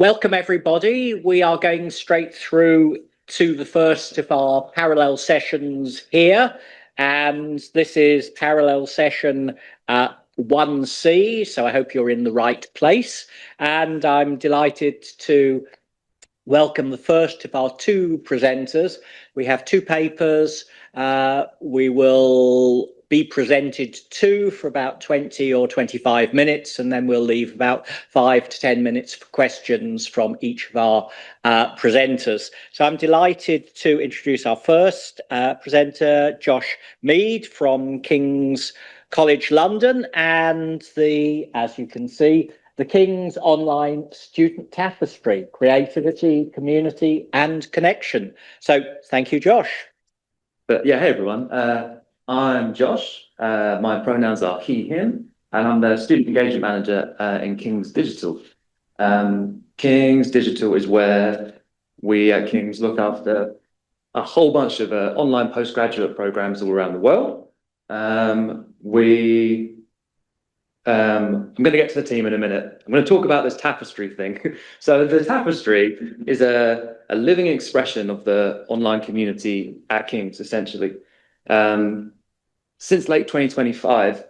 Welcome, everybody. We are going straight through to the first of our parallel sessions here. And this is parallel session 1C. So I hope you're in the right place. And I'm delighted to welcome the first of our two presenters. We have two papers. We will be presented to for about 20 or 25 minutes, and then we'll leave about 5 to 10 minutes for questions from each of our presenters. So I'm delighted to introduce our first presenter, Josh Mead from King's College London, and as you can see, the King's online student tapestry, creativity, community, and connection. So thank you, Josh. But yeah, hey everyone. I'm Josh. My pronouns are he, him, and I'm the student engagement manager in King's Digital. King's Digital is where we at King's look after a whole bunch of online postgraduate programs all around the world. I'm going to get to the team in a minute. I'm going to talk about this tapestry thing. So the tapestry is a living expression of the online community at King's, essentially. Since late 2025,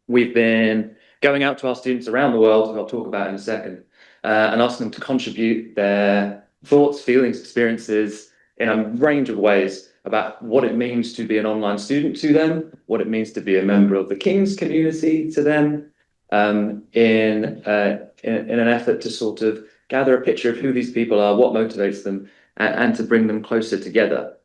we've been going out to our students around the world, who I'll talk about in a second, and asking them to contribute their thoughts, feelings, experiences in a range of ways about what it means to be an online student to them, what it means to be a member of the King's community to them, in an effort to sort of gather a picture of who these people are, what motivates them, and to bring them closer together.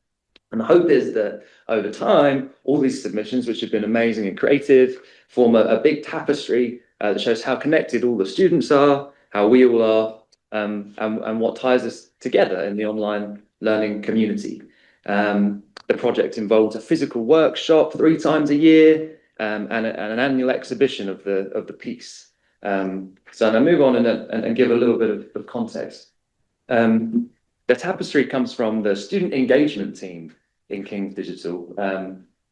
And the hope is that over time, all these submissions, which have been amazing and creative, form a big tapestry that shows how connected all the students are, how we all are, and what ties us together in the online learning community. The project involves a physical workshop 3 times a year, and an annual exhibition of the piece. So I'm going to move on and give a little bit of context. The tapestry comes from the student engagement team in King's Digital,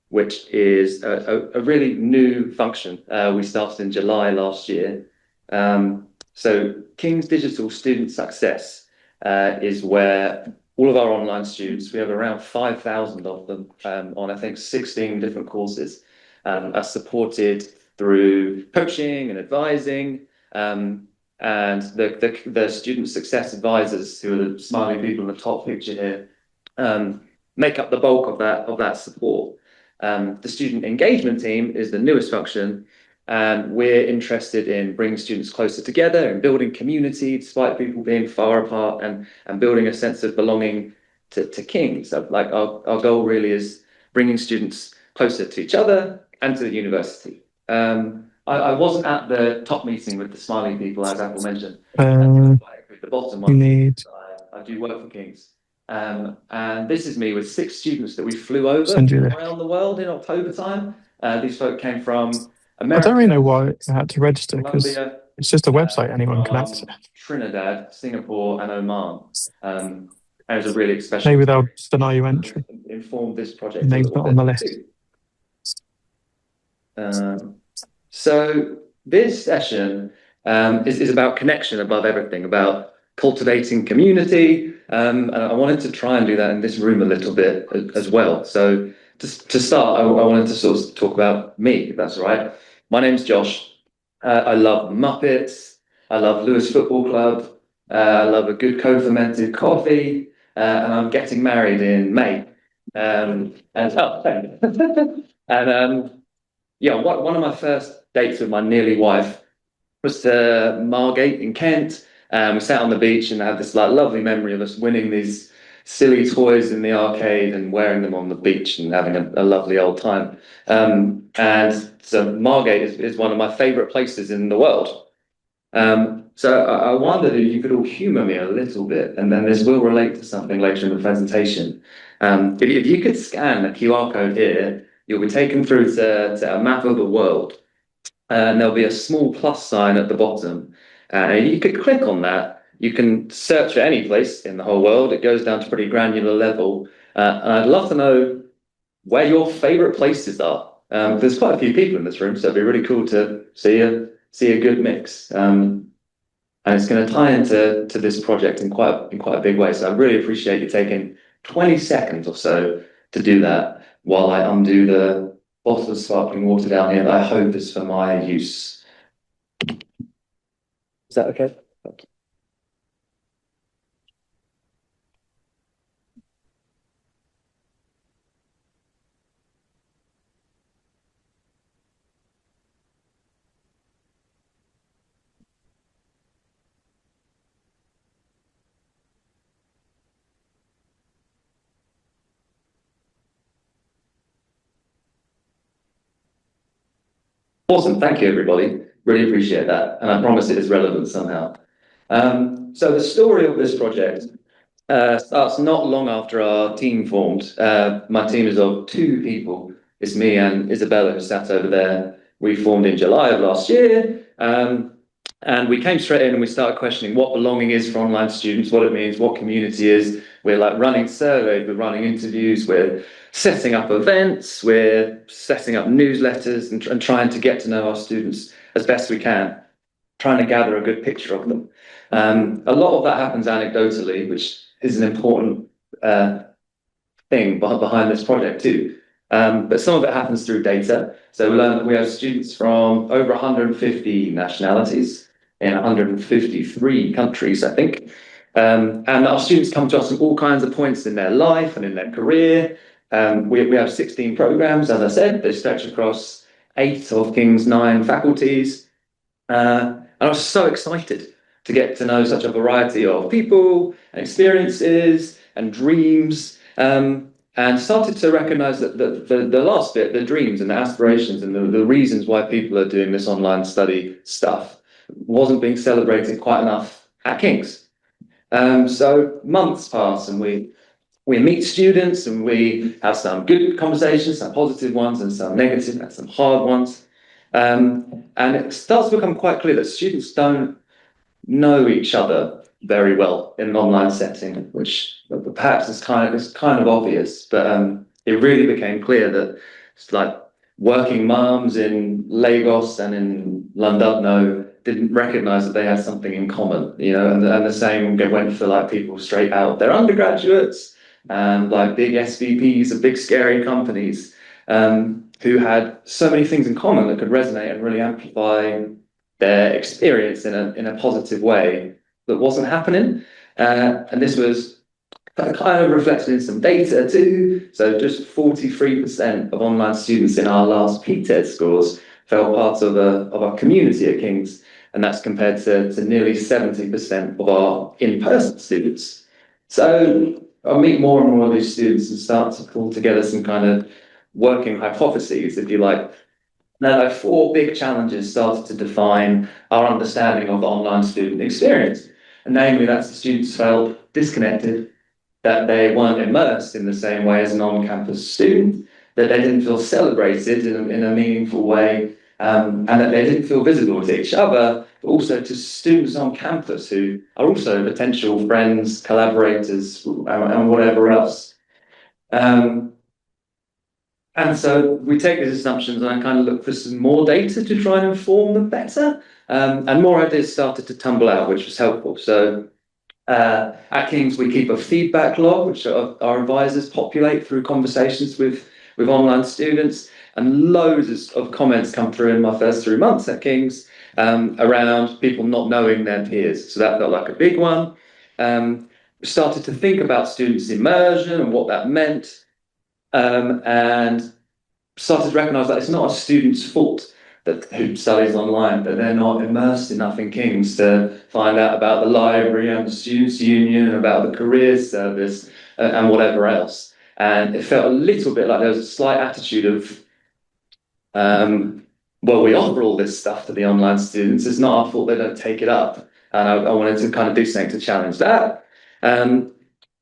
which is a really new function. We started in July last year. So King's Digital Student Success is where all of our online students, we have around 5,000 of them on, I think, 16 different courses, are supported through coaching and advising. And the student success advisors, who are the smiley people in the top picture here, make up the bulk of that support. The student engagement team is the newest function, and we're interested in bringing students closer together and building community despite people being far apart, and building a sense of belonging to King's. So like our goal really is bringing students closer to each other and to the university. I wasn't at the top meeting with the smiley people, as Apple mentioned. The bottom one, I do work for King's. And this is me with 6 students that we flew over around the world in October time. These folk came from America. I don't really know why I had to register, because it's just a website anyone can access. Trinidad, Singapore, and Oman. And it was a really special. Maybe they'll deny you entry. Informed this project. Name's not on the list. So this session is about connection above everything, about cultivating community, and I wanted to try and do that in this room a little bit as well. So to start, I wanted to sort of talk about me, if that's all right. My name's Josh. I love Muppets. I love Lewis Football Club. I love a good co-fermented coffee, and I'm getting married in May. Yeah, one of my first dates with my nearly wife was to Margate in Kent. We sat on the beach and had this like lovely memory of us winning these silly toys in the arcade and wearing them on the beach and having a lovely old time. And so Margate is one of my favourite places in the world. So I wondered if you could all humour me a little bit, and then this will relate to something later in the presentation. If you could scan the QR code here, you'll be taken through to a map of the world. And there'll be a small plus sign at the bottom. And you could click on that. You can search for any place in the whole world. It goes down to pretty granular level. And I'd love to know where your favourite places are. There's quite a few people in this room, so it'd be really cool to see a good mix. And it's going to tie into this project in quite a big way. So I really appreciate you taking 20 seconds or so to do that while I undo the bottle of sparkling water down here that I hope is for my use. Is that okay? Awesome, thank you everybody. Really appreciate that. And I promise it is relevant somehow. So the story of this project starts not long after our team formed. My team is of 2 people. It's me and Isabella, who sat over there. We formed in July of last year. And we came straight in and we started questioning what belonging is for online students, what it means, what community is. We're like running surveys, we're running interviews, we're setting up events, we're setting up newsletters and trying to get to know our students as best we can, trying to gather a good picture of them. A lot of that happens anecdotally, which is an important thing behind this project too. But some of it happens through data. So we learned that we have students from over 150 nationalities in 153 countries, I think. And our students come to us from all kinds of points in their life and in their career. We have 16 programs, as I said, they stretch across 8 of King's 9 faculties. And I was so excited to get to know such a variety of people and experiences and dreams, and started to recognize that the last bit, the dreams and the aspirations and the reasons why people are doing this online study stuff, wasn't being celebrated quite enough at King's. So months pass and we meet students and we have some good conversations, some positive ones and some negative and some hard ones. And it starts to become quite clear that students don't know each other very well in an online setting, which perhaps is kind of obvious, but it really became clear that it's like working mums in Lagos and in Llandudno didn't recognize that they had something in common, you know, and the same went for like people straight out their undergraduates and like big SVPs of big scary companies, who had so many things in common that could resonate and really amplify their experience in a positive way that wasn't happening. And this was kind of reflected in some data too. So just 43% of online students in our last PTED scores felt part of our community at King's, and that's compared to nearly 70% of our in-person students. So I meet more and more of these students and start to pull together some kind of working hypotheses, if you like. Now, 4 big challenges started to define our understanding of the online student experience. And namely, that the students felt disconnected, that they weren't immersed in the same way as an on-campus student, that they didn't feel celebrated in a meaningful way, and that they didn't feel visible to each other, but also to students on campus who are also potential friends, collaborators, and whatever else. And so we take these assumptions and I kind of look for some more data to try and inform them better. And more ideas started to tumble out, which was helpful. So at King's, we keep a feedback log, which our advisors populate through conversations with online students. And loads of comments come through in my first 3 months at King's around people not knowing their peers. So that felt like a big one. We started to think about students' immersion and what that meant. And started to recognise that it's not a student's fault who studies online, that they're not immersed enough in King's to find out about the library and the students' union, about the careers service and whatever else. And it felt a little bit like there was a slight attitude of, well, we offer all this stuff to the online students, it's not our fault they don't take it up. And I wanted to kind of do something to challenge that.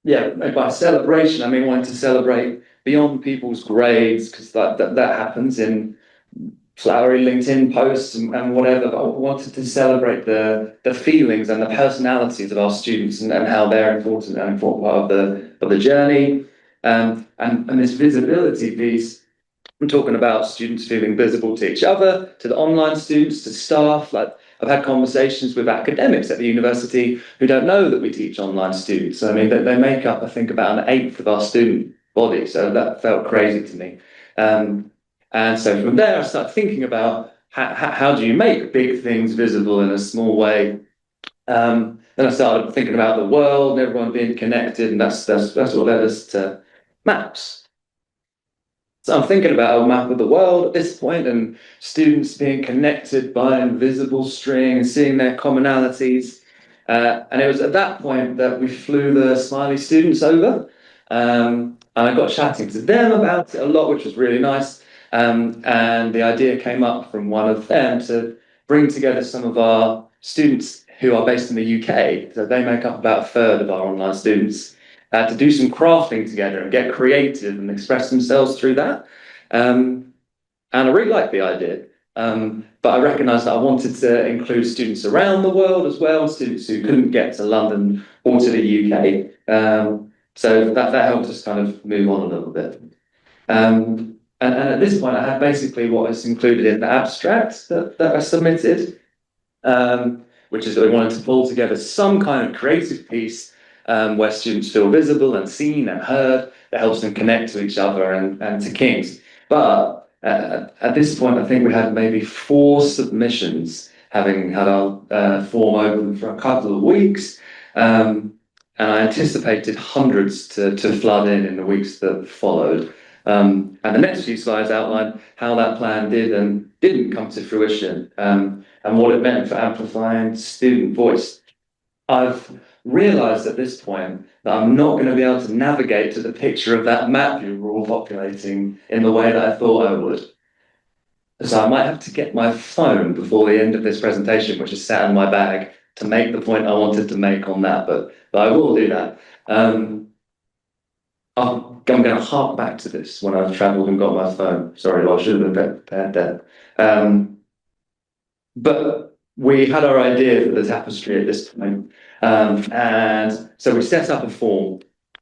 Yeah, by celebration, I mean wanting to celebrate beyond people's grades, because that happens in flowery LinkedIn posts and whatever, but I wanted to celebrate the feelings and the personalities of our students and how they're important and important part of the journey. And this visibility piece, I'm talking about students feeling visible to each other, to the online students, to staff, like I've had conversations with academics at the university who don't know that we teach online students. So, I mean, they make up, I think, about an eighth of our student body. So that felt crazy to me. And so from there, I started thinking about how do you make big things visible in a small way. Then I started thinking about the world and everyone being connected, and that's what led us to maps. So I'm thinking about a map of the world at this point, and students being connected by an invisible string and seeing their commonalities. And it was at that point that we flew the Smiley students over, and I got chatting to them about it a lot, which was really nice. And the idea came up from one of them to bring together some of our students who are based in the UK. So they make up about a third of our online students. To do some crafting together and get creative and express themselves through that. And I really liked the idea. But I recognised that I wanted to include students around the world as well, students who couldn't get to London or to the UK. So that helped us kind of move on a little bit. And at this point, I had basically what is included in the abstract that I submitted, which is that we wanted to pull together some kind of creative piece where students feel visible and seen and heard, that helps them connect to each other and to Kings. But at this point, I think we had maybe 4 submissions, having had our form open for a couple of weeks. And I anticipated hundreds to flood in the weeks that followed. And the next few slides outline how that plan did and didn't come to fruition, and what it meant for amplifying student voice. I've realised at this point that I'm not going to be able to navigate to the picture of that map you were all populating in the way that I thought I would. So I might have to get my phone before the end of this presentation, which is sat in my bag, to make the point I wanted to make on that, but I will do that. I'm going to hark back to this when I've travelled and got my phone. Sorry, I should have been prepared there. But we had our idea for the tapestry at this point. And so we set up a form.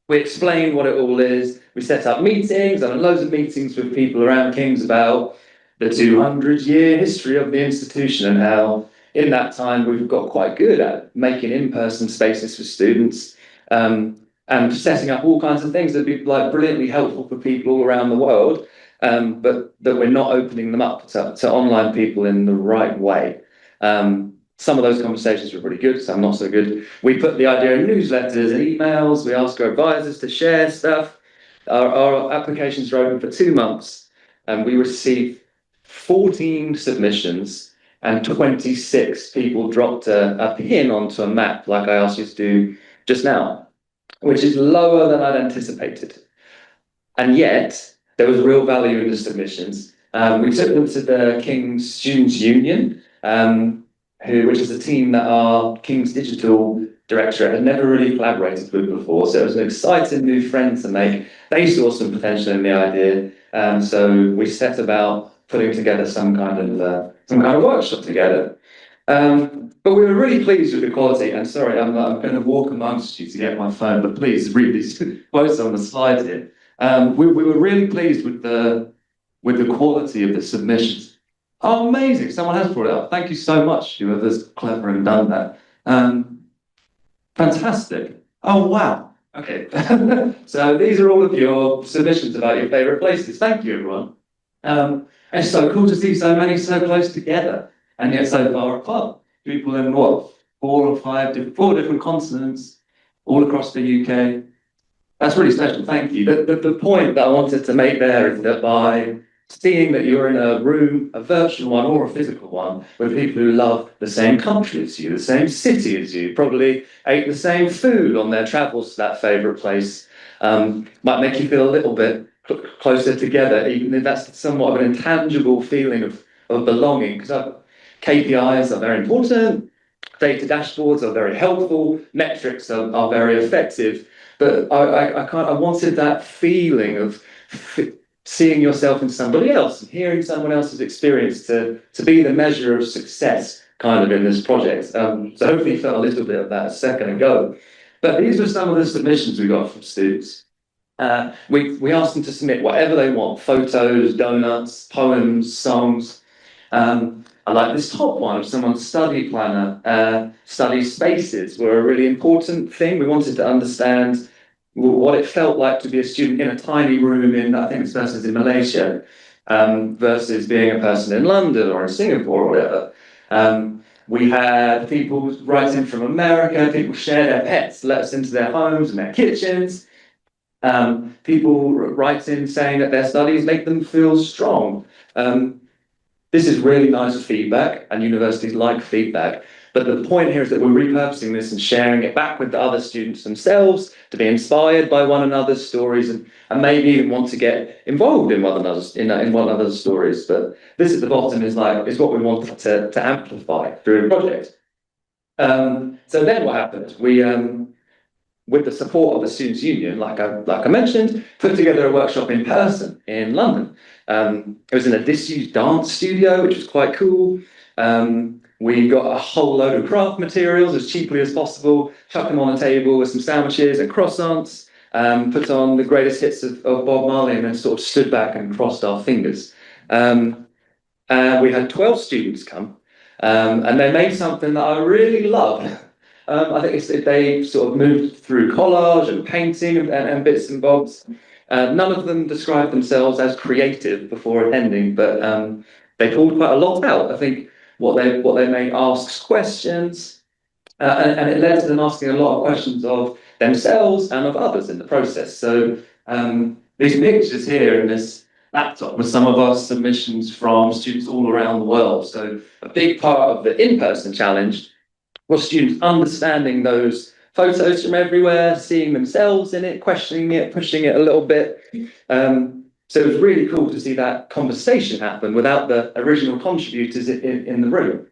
We explained what it all is. We set up meetings, and loads of meetings with people around King's about the 200-year history of the institution and how in that time we've got quite good at making in-person spaces for students, and setting up all kinds of things that'd be like brilliantly helpful for people all around the world, but that we're not opening them up to online people in the right way. Some of those conversations were really good, some not so good. We put the idea in newsletters and emails. We asked our advisors to share stuff. Our applications were open for 2 months, and we received 14 submissions, and 26 people dropped a pin onto a map like I asked you to do just now, which is lower than I'd anticipated. And yet, there was real value in the submissions. We took them to the King's Students' Union, which is a team that our King's Digital Directorate had never really collaborated with before. So it was an exciting new friend to make. They saw some potential in the idea. So we set about putting together some kind of workshop together. But we were really pleased with the quality. And sorry, I'm going to walk amongst you to get my phone, but please read these quotes on the slide here. We were really pleased with the quality of the submissions. Oh, amazing! Someone has brought it up. Thank you so much, whoever's clever and done that. Fantastic. Oh, wow. Okay. So these are all of your submissions about your favourite places. Thank you, everyone. It's so cool to see so many so close together and yet so far apart. People in what, 4 different continents, all across the UK. That's really special. Thank you. The point that I wanted to make there is that by seeing that you're in a room, a virtual one or a physical one, with people who love the same country as you, the same city as you, probably ate the same food on their travels to that favourite place, might make you feel a little bit closer together, even if that's somewhat of an intangible feeling of belonging, because KPIs are very important, data dashboards are very helpful, metrics are very effective, but I wanted that feeling of seeing yourself in somebody else and hearing someone else's experience to be the measure of success kind of in this project. So hopefully you felt a little bit of that a second ago. But these were some of the submissions we got from students. We asked them to submit whatever they want, photos, donuts, poems, songs. I like this top one of someone's study planner. Study spaces were a really important thing. We wanted to understand what it felt like to be a student in a tiny room in, I think this person's in Malaysia, versus being a person in London or in Singapore or whatever. We had people write in from America, people share their pets, let us into their homes and their kitchens. People write in saying that their studies make them feel strong. This is really nice feedback, and universities like feedback. But the point here is that we're repurposing this and sharing it back with the other students themselves to be inspired by one another's stories and maybe even want to get involved in one another's stories. But this at the bottom is what we wanted to amplify through a project. So then what happened? We with the support of the Students' Union, like I mentioned, put together a workshop in person in London. It was in a disused dance studio, which was quite cool. We got a whole load of craft materials as cheaply as possible, chucked them on a table with some sandwiches and croissants, put on the greatest hits of Bob Marley, and then sort of stood back and crossed our fingers. We had 12 students come, and they made something that I really loved. I think they sort of moved through collage and painting and bits and bobs. None of them described themselves as creative before attending, but they pulled quite a lot out. I think what they made asks questions, and it led to them asking a lot of questions of themselves and of others in the process. So these pictures here in this laptop were some of our submissions from students all around the world. So a big part of the in-person challenge was students understanding those photos from everywhere, seeing themselves in it, questioning it, pushing it a little bit. So it was really cool to see that conversation happen without the original contributors in the room.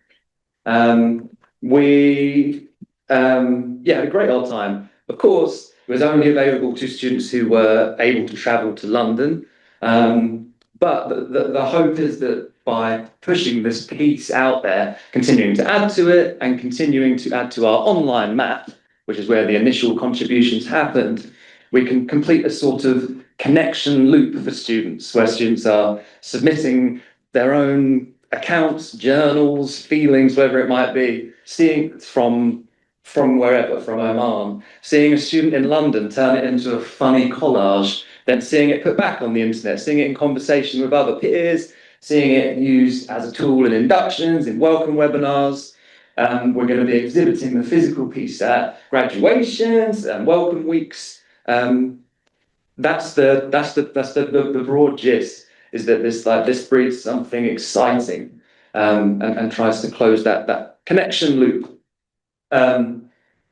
We had a great old time. Of course, it was only available to students who were able to travel to London. But the hope is that by pushing this piece out there, continuing to add to it and continuing to add to our online map, which is where the initial contributions happened, we can complete a sort of connection loop for students, where students are submitting their own accounts, journals, feelings, whatever it might be, seeing from wherever, from Oman, seeing a student in London turn it into a funny collage, then seeing it put back on the internet, seeing it in conversation with other peers, seeing it used as a tool in inductions, in welcome webinars. We're going to be exhibiting the physical piece at graduations and welcome weeks. That's the broad gist, is that this breeds something exciting and tries to close that connection loop.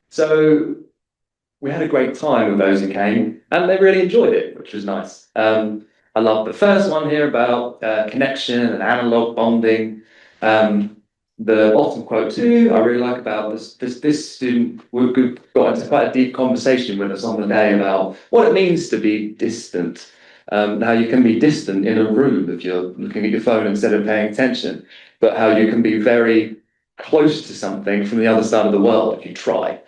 So we had a great time with those who came, and they really enjoyed it, which was nice. I love the first one here about connection and analog bonding. The bottom quote too, I really like about this student. We got into quite a deep conversation with us on the day about what it means to be distant. How you can be distant in a room if you're looking at your phone instead of paying attention, but how you can be very close to something from the other side of the world if you try.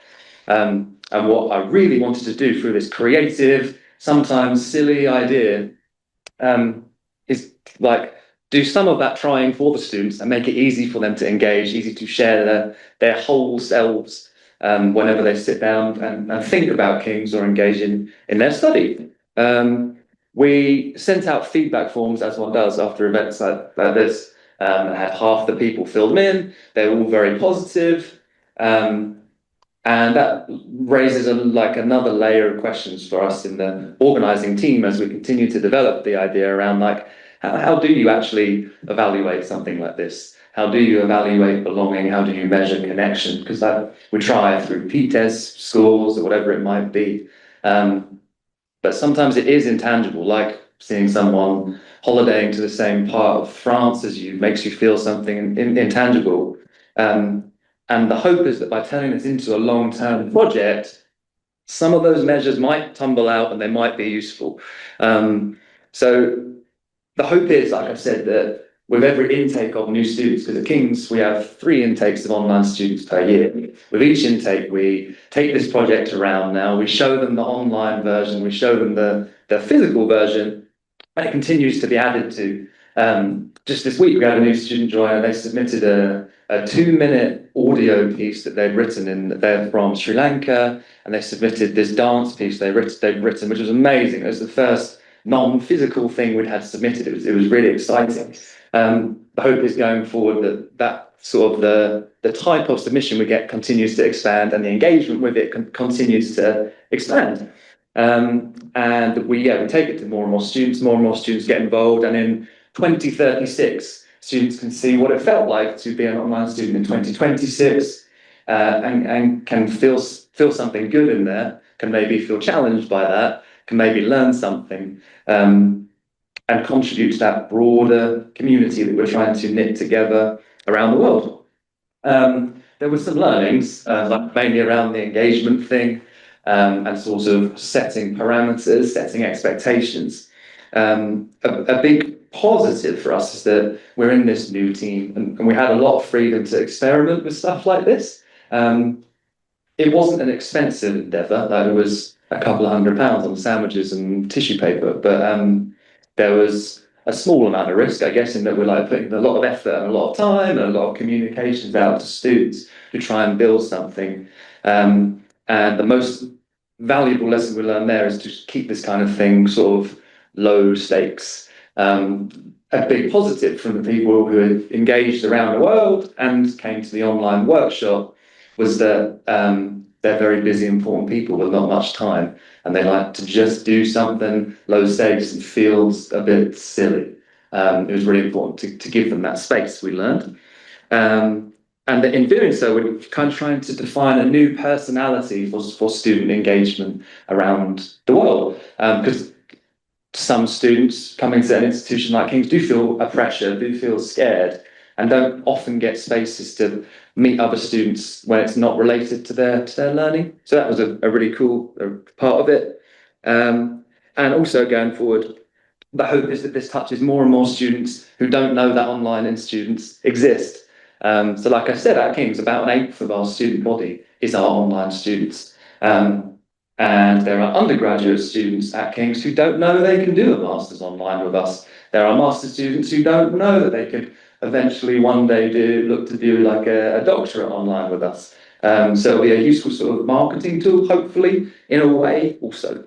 And what I really wanted to do through this creative, sometimes silly idea is do some of that trying for the students and make it easy for them to engage, easy to share their whole selves whenever they sit down and think about Kings or engage in their study. We sent out feedback forms, as one does after events like this, and had half the people filled them in. They were all very positive. And that raises another layer of questions for us in the organising team as we continue to develop the idea around how do you actually evaluate something like this? How do you evaluate belonging? How do you measure connection? Because we try through P-TEST scores or whatever it might be. But sometimes it is intangible, like seeing someone holidaying to the same part of France as you makes you feel something intangible. And the hope is that by turning this into a long-term project, some of those measures might tumble out and they might be useful. So the hope is, like I said, that with every intake of new students, because at King's we have 3 intakes of online students per year. With each intake, we take this project around now, we show them the online version, we show them the physical version, and it continues to be added to. Just this week, we had a new student join, and they submitted a 2-minute audio piece that they'd written. They're from Sri Lanka, and they submitted this dance piece they'd written, which was amazing. It was the first non-physical thing we'd had submitted. It was really exciting. The hope is going forward that sort of the type of submission we get continues to expand, and the engagement with it continues to expand. And we take it to more and more students get involved, and in 2036, students can see what it felt like to be an online student in 2026, and can feel something good in there, can maybe feel challenged by that, can maybe learn something, and contribute to that broader community that we're trying to knit together around the world. There were some learnings, like mainly around the engagement thing, and sort of setting parameters, setting expectations. A big positive for us is that we're in this new team, and we had a lot of freedom to experiment with stuff like this. It wasn't an expensive endeavour, like it was a couple of £100 on sandwiches and tissue paper, but there was a small amount of risk, I guess, in that we're like putting a lot of effort and a lot of time and a lot of communications out to students to try and build something. And the most valuable lesson we learned there is to keep this kind of thing sort of low stakes. A big positive from the people who had engaged around the world and came to the online workshop was that they're very busy, important people with not much time, and they like to just do something low stakes and feels a bit silly. It was really important to give them that space, we learned. And in doing so, we're kind of trying to define a new personality for student engagement around the world. Because some students coming to an institution like King's do feel a pressure, do feel scared, and don't often get spaces to meet other students when it's not related to their learning. So that was a really cool part of it. And also going forward, the hope is that this touches more and more students who don't know that online students exist. So like I said, at King's, about 1/8 of our student body is our online students. And there are undergraduate students at King's who don't know they can do a master's online with us. There are master's students who don't know that they could eventually one day look to do like a doctorate online with us. So it'll be a useful sort of marketing tool, hopefully, in a way also.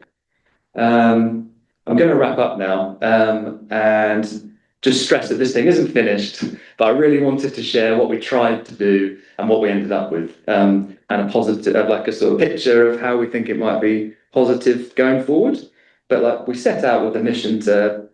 I'm going to wrap up now, and just stress that this thing isn't finished, but I really wanted to share what we tried to do and what we ended up with, and a positive, like a sort of picture of how we think it might be positive going forward. But like we set out with a mission to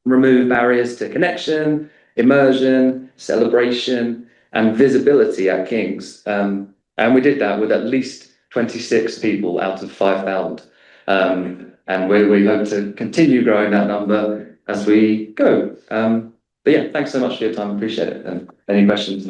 remove barriers to connection, immersion, celebration, and visibility at King's. And we did that with at least 26 people out of 5,000. And we hope to continue growing that number as we go. But yeah, thanks so much for your time. Appreciate it. And any questions?